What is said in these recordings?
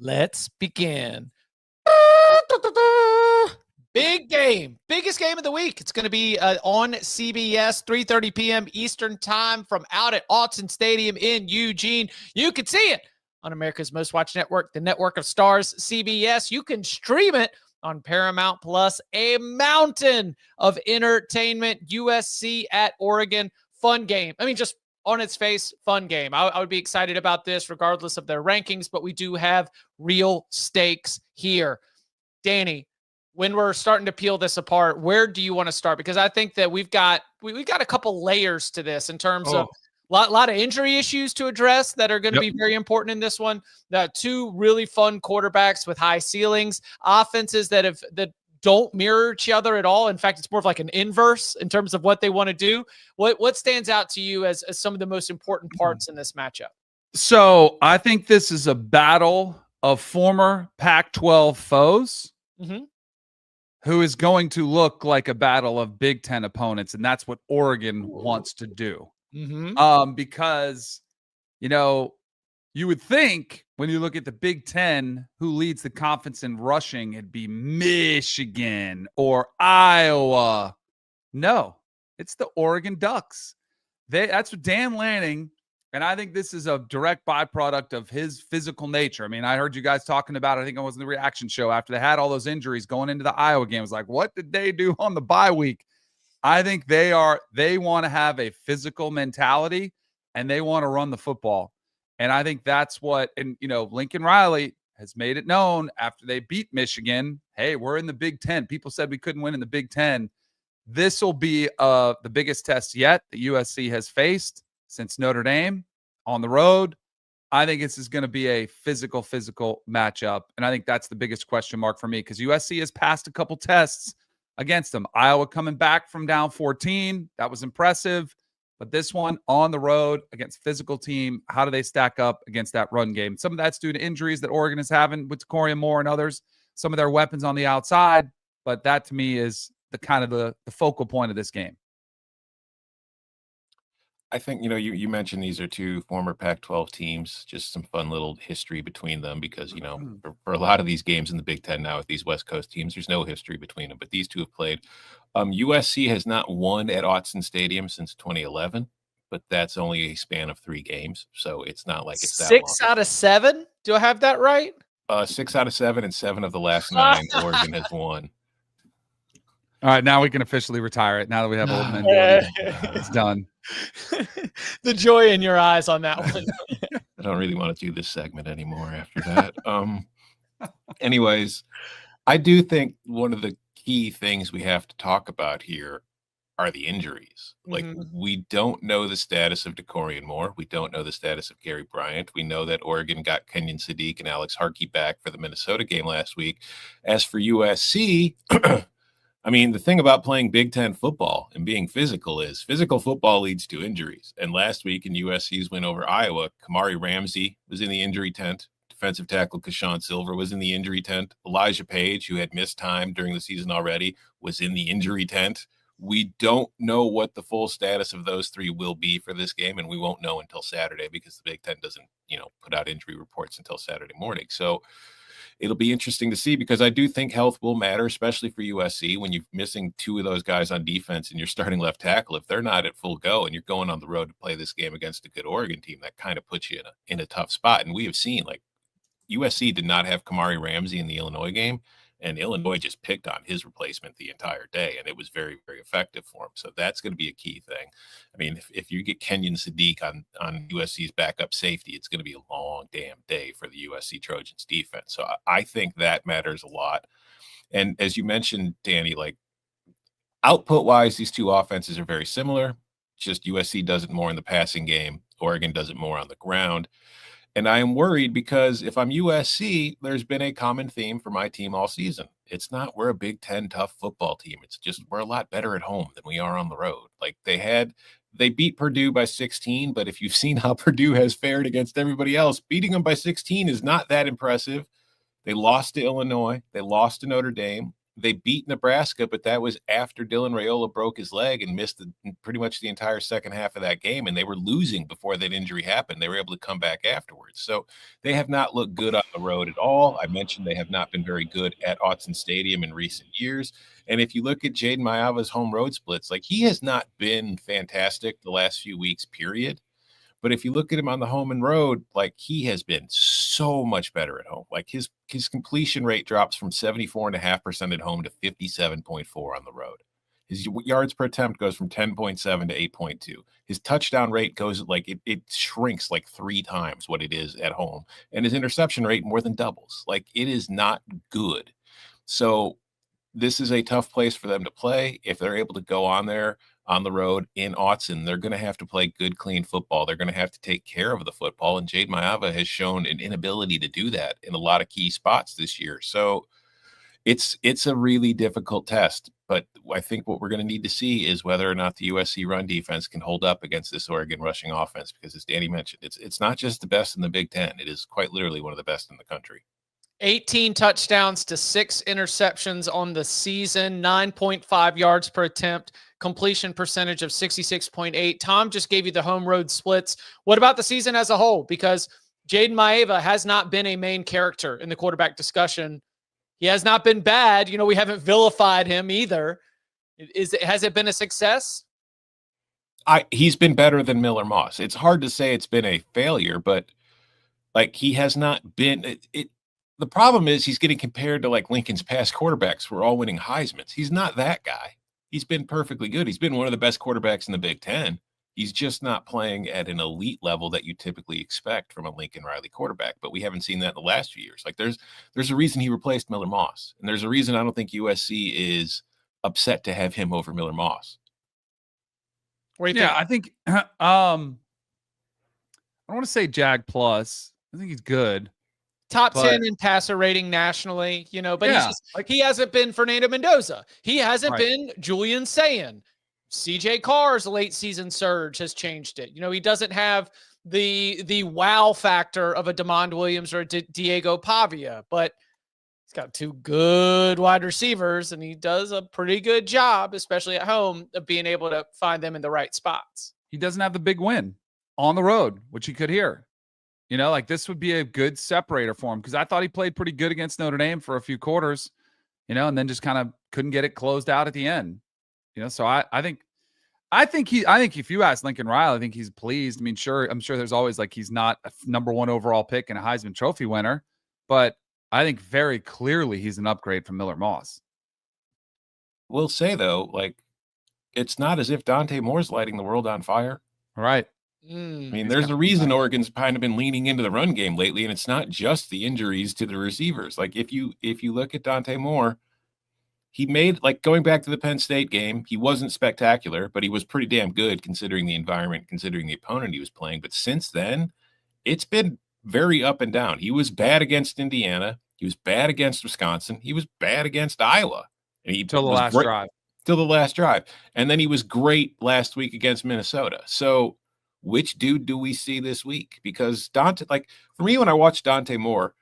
Let's begin. Big game. Biggest game of the week. It's going to be on CBS, 3:30 p.m. Eastern time from out at Autzen Stadium in Eugene. You can see it on America's Most Watched Network, the network of stars, CBS. You can stream it on Paramount Plus, a mountain of entertainment. USC at Oregon. Fun game. I mean, just on its face, fun game. I would be excited about this regardless of their rankings, but we do have real stakes here. Danny, when we're starting to peel this apart, where do you want to start? Because I think that we've got a couple layers to this in terms of lot of injury issues to address that are going to be very important in this one. Two really fun quarterbacks with high ceilings, offenses that don't mirror each other at all. In fact, it's more of like an inverse in terms of what they want to do. What stands out to you as some of the most important parts in this matchup? So I think this is a battle of former Pac-12 foes. Mm-hmm. Who is going to look like a battle of Big Ten opponents, and that's what Oregon wants to do. Mm-hmm. Because, you would think when you look at the Big Ten, who leads the conference in rushing, it'd be Michigan or Iowa. No, it's the Oregon Ducks. That's what Dan Lanning, and I think this is a direct byproduct of his physical nature. I mean, I heard you guys talking about it. I think I was in the reaction show after they had all those injuries going into the Iowa game. I was like, what did they do on the bye week? I think they want to have a physical mentality and they want to run the football. And I think that's what, and Lincoln Riley has made it known after they beat Michigan. Hey, we're in the Big Ten. People said we couldn't win in the Big Ten. This will be the biggest test yet that USC has faced since Notre Dame on the road. I think this is going to be a physical matchup. And I think that's the biggest question mark for me because USC has passed a couple tests against them. Iowa coming back from down 14. That was impressive. But this one on the road against physical team, how do they stack up against that run game? Some of that's due to injuries that Oregon is having with Corian Moore and others, some of their weapons on the outside. But that to me is the kind of the focal point of this game. I think, you mentioned these are two former Pac-12 teams, just some fun little history between them because, for a lot of these games in the Big Ten now with these West Coast teams, there's no history between them, but these two have played. USC has not won at Autzen Stadium since 2011, but that's only a span of 3 games. So it's not like it's that 6 long. out of 7. Do I have that right? 6 out of 7 and 7 of the last 9 Oregon has won. All right, now we can officially retire it. Now that we have old men, it's done. The joy in your eyes on that one. I don't really want to do this segment anymore after that. Anyways, I do think one of the key things we have to talk about here are the injuries. Like, we don't know the status of DeCorian Moore. We don't know the status of Gary Bryant. We know that Oregon got Kenyon Sadiq and Alex Harkey back for the Minnesota game last week. As for USC, I mean, the thing about playing Big Ten football and being physical is physical football leads to injuries. And last week in USC's win over Iowa, Kamari Ramsey was in the injury tent. Defensive tackle Kashawn Silver was in the injury tent. Elijah Page, who had missed time during the season already, was in the injury tent. We don't know what the full status of those 3 will be for this game, and we won't know until Saturday because the Big Ten doesn't, put out injury reports until Saturday morning. So it'll be interesting to see because I do think health will matter, especially for USC when you're missing 2 of those guys on defense and you're starting left tackle. If they're not at full go and you're going on the road to play this game against a good Oregon team, that kind of puts you in a tough spot. And we have seen USC did not have Kamari Ramsey in the Illinois game, and Illinois just picked on his replacement the entire day, and it was very, very effective for him. So that's going to be a key thing. I mean, if you get Kenyon Sadiq on USC's backup safety, it's going to be a long damn day for the USC Trojans defense. So I think that matters a lot. And as you mentioned, Danny, output-wise, these two offenses are very similar. It's just USC does it more in the passing game. Oregon does it more on the ground. And I am worried because if I'm USC, there's been a common theme for my team all season. It's not we're a Big Ten tough football team. It's just we're a lot better at home than we are on the road. They beat Purdue by 16, but if you've seen how Purdue has fared against everybody else, beating them by 16 is not that impressive. They lost to Illinois. They lost to Notre Dame. they beat Nebraska, but that was after Dylan Raiola broke his leg and missed pretty much the entire second half of that game. And they were losing before that injury happened. They were able to come back afterwards. So they have not looked good on the road at all. I mentioned they have not been very good at Autzen Stadium in recent years. And if you look at Jaden Maiava's home road splits, like he has not been fantastic the last few weeks, period. But if you look at him on the home and road, like he has been so much better at home. Like his completion rate drops from 74.5% at home to 57.4 on the road. His yards per attempt goes from 10.7 to 8.2. His touchdown rate goes like it shrinks like 3 times what it is at home. And his interception rate more than doubles. Like it is not good. So this is a tough place for them to play. If they're able to go on there on the road in Autzen, they're going to have to play good, clean football. They're going to have to take care of the football. And Jade Maiava has shown an inability to do that in a lot of key spots this year. So it's a really difficult test. But I think what we're going to need to see is whether or not the USC run defense can hold up against this Oregon rushing offense. Because as Danny mentioned, it's not just the best in the Big Ten. It is quite literally one of the best in the country. 18 touchdowns to 6 interceptions on the season, 9.5 yards per attempt, completion percentage of 66.8. Tom just gave you the home road splits. What about the season as a whole? Because Jaden Maiava has not been a main character in the quarterback discussion. He has not been bad. You know, we haven't vilified him either. Has it been a success? He's been better than Miller Moss. It's hard to say it's been a failure, but like he has not been it. The problem is he's getting compared to like Lincoln's past quarterbacks who are all winning Heismans. He's not that guy. He's been perfectly good. He's been one of the best quarterbacks in the Big Ten. He's just not playing at an elite level that you typically expect from a Lincoln Riley quarterback. But we haven't seen that in the last few years. Like there's a reason he replaced Miller Moss. And there's a reason I don't think USC is upset to have him over Miller Moss. What do you think? I think I don't want to say Jag plus. I think he's good. Top 10 in passer rating nationally, you know, but Yeah, he hasn't been Fernando Mendoza. He hasn't Right. been Julian Sayin. CJ Carr's late season surge has changed it. You know, he doesn't have the wow factor of a DeMond Williams or a Diego Pavia, but he's got 2 good wide receivers and he does a pretty good job, especially at home, of being able to find them in the right spots. He doesn't have the big win on the road, which he could hear. You know, like this would be a good separator for him because I thought he played pretty good against Notre Dame for a few quarters, you know, and then just kind of couldn't get it closed out at the end. You know, so I think if you ask Lincoln Riley, I think he's pleased. I mean, I'm sure there's always like he's not a number 1 overall pick and a Heisman Trophy winner, but I think very clearly he's an upgrade from Miller Moss. We'll say though, like it's not as if Dante Moore's lighting the world on fire. Right. I mean, there's a reason Oregon's kind of been leaning into the run game lately, and it's not just the injuries to the receivers. Like if you look at Dante Moore, he made, like going back to the Penn State game, he wasn't spectacular, but he was pretty damn good considering the environment, considering the opponent he was playing. But since then, it's been very up and down. He was bad against Indiana. He was bad against Wisconsin. He was bad against Iowa. And he Till the last drive. Till the last drive. And then he was great last week against Minnesota. So which dude do we see this week? Because Dante, like for me, when I watch Dante Moore,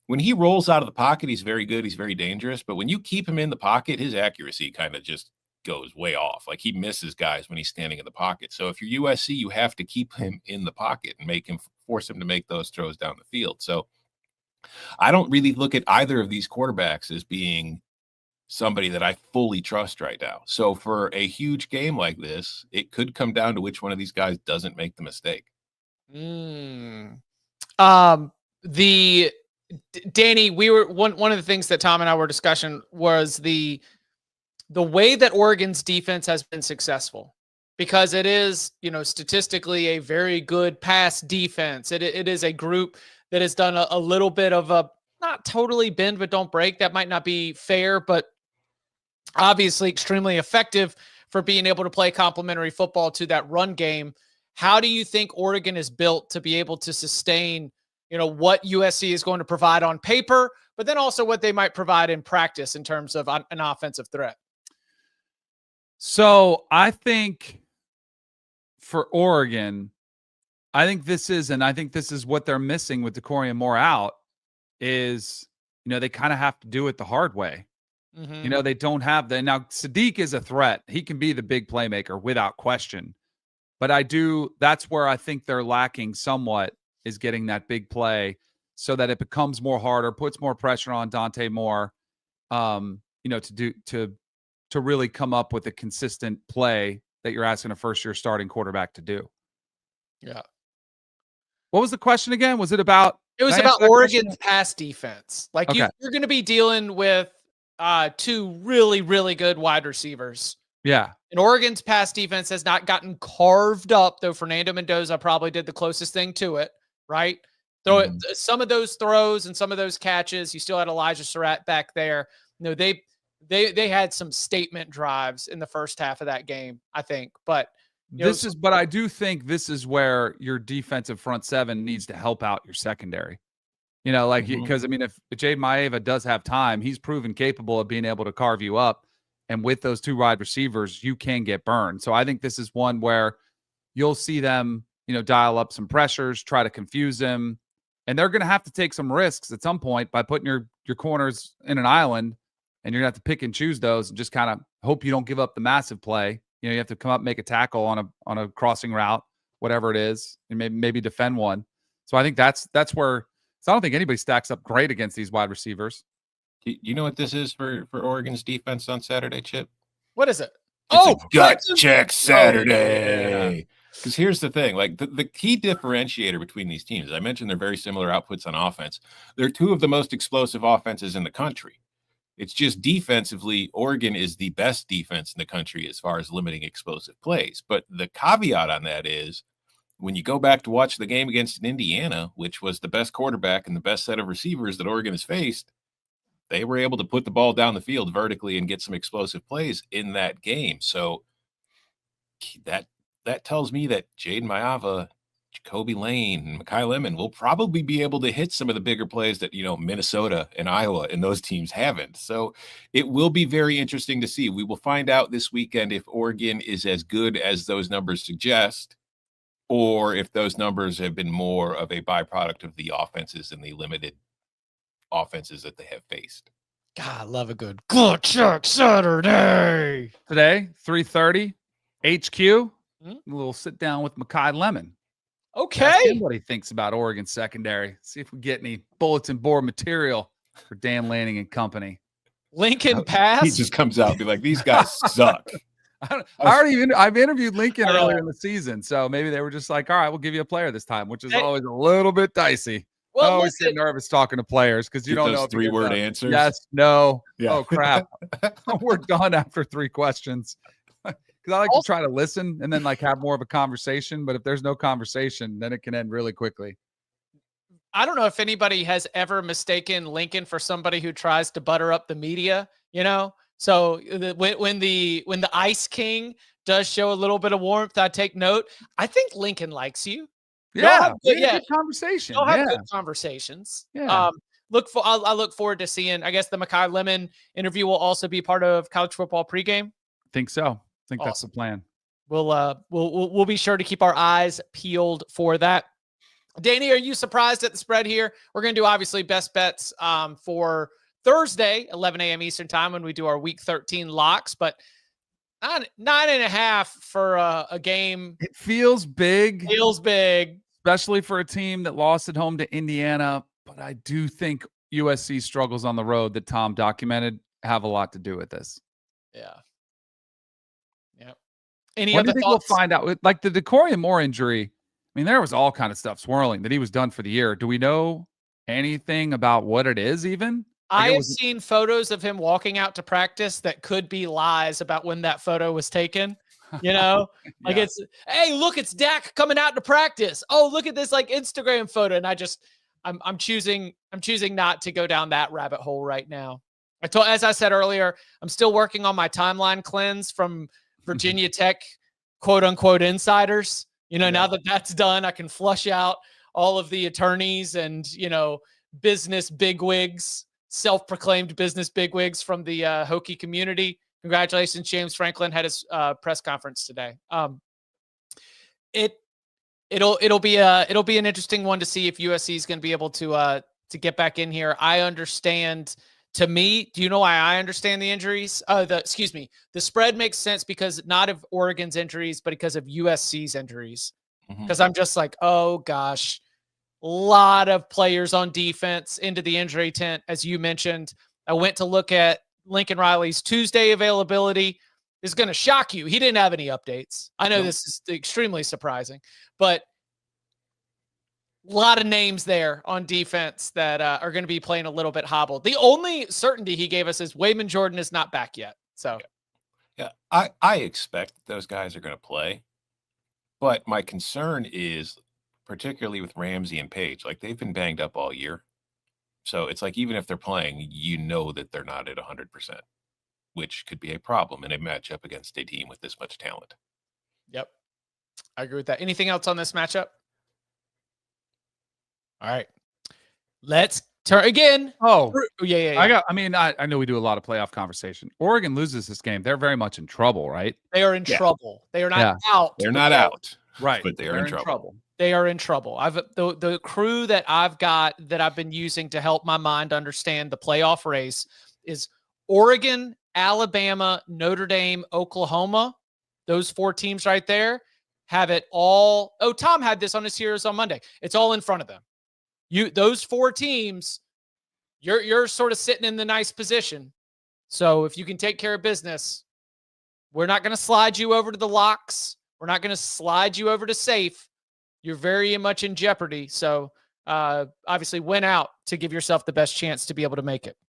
when he rolls out of the pocket, he's very good. He's very dangerous. But when you keep him in the pocket, his accuracy kind of just goes way off. Like he misses guys when he's standing in the pocket. So if you're USC, you have to keep him in the pocket and force him to make those throws down the field. So I don't really look at either of these quarterbacks as being somebody that I fully trust right now. So for a huge game like this, it could come down to which one of these guys doesn't make the mistake. Danny, we were one of the things that Tom and I were discussing was the way that Oregon's defense has been successful, because it is, you know, statistically a very good pass defense. It is a group that has done a little bit of a, not totally bend but don't break. That might not be fair, but obviously extremely effective for being able to play complementary football to that run game. How do you think Oregon is built to be able to sustain, you know, what USC is going to provide on paper, but then also what they might provide in practice in terms of an offensive threat? So I think for Oregon, I think this is what they're missing with DeCorian Moore out is, you know, they kind of have to do it the hard way. Mm-hmm. You know, they don't have the now. Sadiq is a threat. He can be the big playmaker without question. But that's where I think they're lacking somewhat, is getting that big play so that it becomes more harder, puts more pressure on Dante Moore, to really come up with a consistent play that you're asking a first-year starting quarterback to do. Yeah. What was the question again? Was it about? It was Can I answer about that Oregon's question? pass defense. Like Okay. you're going to be dealing with two really, really good wide receivers. Yeah. And Oregon's pass defense has not gotten carved up, though Fernando Mendoza probably did the closest thing to it, right? Some of those throws and some of those catches, you still had Elijah Surratt back there. You know, they had some statement drives in the first half of that game, I think. But but I do think this is where your defensive front seven needs to help out your secondary. You know, like, because I mean, if Jade Maeva does have time, he's proven capable of being able to carve you up. And with those two wide receivers, you can get burned. So I think this is one where you'll see them, dial up some pressures, try to confuse him. And they're going to have to take some risks at some point by putting your corners in an island. And you're going to have to pick and choose those and just kind of hope you don't give up the massive play. You have to come up, make a tackle on a crossing route, whatever it is, and maybe defend one. So I think that's where. So I don't think anybody stacks up great against these wide receivers. You know what this is for Oregon's defense on Saturday, Chip? What is it? It's a gut check Saturday. Because here's the thing, like the key differentiator between these teams, I mentioned they're very similar outputs on offense. They're two of the most explosive offenses in the country. It's just defensively, Oregon is the best defense in the country as far as limiting explosive plays. But the caveat on that is, when you go back to watch the game against Indiana, which was the best quarterback and the best set of receivers that Oregon has faced, they were able to put the ball down the field vertically and get some explosive plays in that game. So that tells me that Jaden Maeva, Jacoby Lane, and Mekhi Lemon will probably be able to hit some of the bigger plays that, Minnesota and Iowa and those teams haven't. So it will be very interesting to see. We will find out this weekend if Oregon is as good as those numbers suggest, or if those numbers have been more of a byproduct of the offenses and the limited offenses that they have faced. God, I love a good gut check Saturday. Today, 3:30, HQ, a little sit down with Mekhi Lemon. Okay. Ask him what he thinks about Oregon secondary. See if we get any bulletin board material for Dan Lanning and company. Lincoln Pass. He just comes out and be like, these guys suck. I've interviewed Lincoln earlier in the season, so maybe they were just like, all right, we'll give you a player this time, which is always a little bit dicey. Well, I always get nervous talking to players because you don't know if 3-word answers. Yes, no. Yeah. Oh, crap. We're done after 3 questions. Because I like to try to listen and then have more of a conversation. But if there's no conversation, then it can end really quickly. I don't know if anybody has ever mistaken Lincoln for somebody who tries to butter up the media, So when the Ice King does show a little bit of warmth, I take note. I think Lincoln likes you. Yeah, good conversation. You'll have good conversations. Yeah. I look forward to seeing. I guess the Mekhi Lemon interview will also be part of college football pregame. Think so. I think that's the plan. We'll be sure to keep our eyes peeled for that. Danny, are you surprised at the spread here? We're going to do obviously best bets for Thursday, 11 a.m. Eastern time when we do our week 13 locks, but 9.5 for a game. It feels big. Especially for a team that lost at home to Indiana. But I do think USC struggles on the road that Tom documented have a lot to do with this. Yeah. Any other thoughts? We'll find out. Like the Decorian Moore injury, I mean, there was all kind of stuff swirling that he was done for the year. Do we know anything about what it is even? I have seen photos of him walking out to practice that could be lies about when that photo was taken. It's, hey, look, it's Dak coming out to practice. Oh, look at this Instagram photo. And I'm choosing not to go down that rabbit hole right now. As I said earlier, I'm still working on my timeline cleanse from Virginia Tech, quote unquote insiders. Now that that's done, I can flush out all of the attorneys and, business bigwigs, self-proclaimed business bigwigs from the Hokie community. Congratulations, James Franklin had his press conference today. It'll be an interesting one to see if USC is going to be able to get back in here. I understand To me, do you know why I understand the injuries? The spread makes sense because not of Oregon's injuries, but because of USC's injuries. Because I'm just like, oh gosh, a lot of players on defense into the injury tent, as you mentioned. I went to look at Lincoln Riley's Tuesday availability. It's going to shock you. He didn't have any updates. I know this is extremely surprising, but a lot of names there on defense that are going to be playing a little bit hobbled. The only certainty he gave us is Wayman Jordan is not back yet. So, yeah, I expect those guys are going to play, but my concern is particularly with Ramsey and Page, like they've been banged up all year. So it's like, even if they're playing, you know that they're not at 100%, which could be a problem in a matchup against a team with this much talent. Yep. I agree with that. Anything else on this matchup? All right. Let's turn again. Oh, yeah. I know we do a lot of playoff conversation. Oregon loses this game. They're very much in trouble, right? They are in trouble. They are not out. They're not out. Right. But they're in trouble. They are in trouble. The crew that I've got that I've been using to help my mind understand the playoff race is Oregon, Alabama, Notre Dame, Oklahoma. Those 4 teams right there have it all. Oh, Tom had this on his series on Monday. It's all in front of them. Those 4 teams, you're sort of sitting in the nice position. So if you can take care of business, we're not going to slide you over to the locks. We're not going to slide you over to safe. You're very much in jeopardy. So obviously win out to give yourself the best chance to be able to make it.